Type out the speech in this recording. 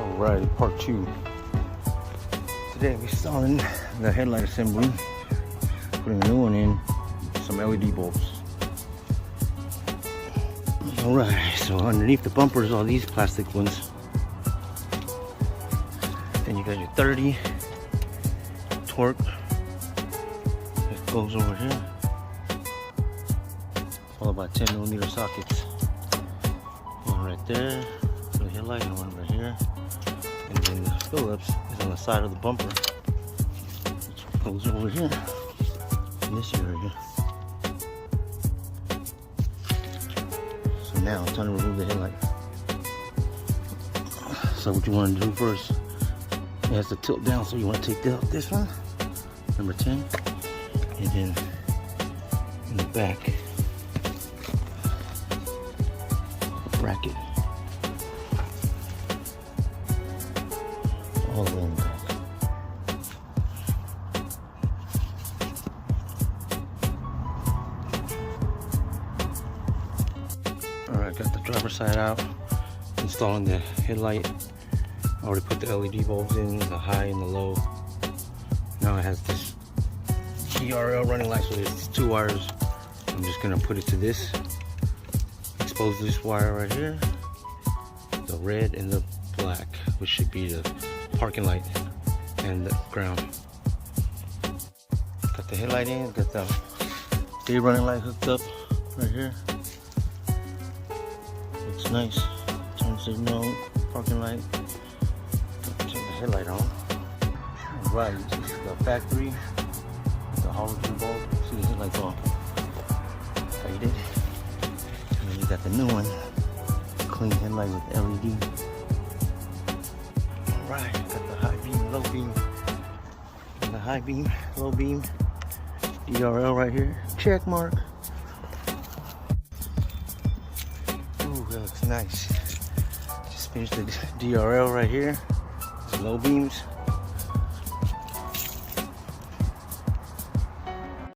Alright, part 2. Today we're installing the headlight assembly, putting a new one in, some LED bulbs. Alright, so underneath the bumpers are these plastic ones. Then you got your 30 torque. It goes over here. All about 10mm sockets. One right there for the headlight, and one right here. And then the Phillips is on the side of the bumper, which goes over here in this area. So now it's time to remove the headlight. So what you want to do first, it has to tilt down, so you want to take out this one, number 10, and then in the back, bracket. All the way in the back. Alright, got the driver's side out, installing the headlight. I already put the LED bulbs in, the high and the low. Now it has this DRL running light, so there's 2 wires. I'm just gonna put it to this, expose this wire right here, the red and the black, which should be the parking light and the ground. Got the headlight in, got the day running light hooked up right here. Looks nice. Turn signal, parking light. Turn the headlight on. Right, the factory, the halogen bulb. See the headlights on. Faded. And then you got the new one, clean headlight with LED. Alright, got the high beam, low beam. And the high beam, low beam, DRL right here. Check mark. Ooh, that looks nice. Just finished the DRL right here. Low beams.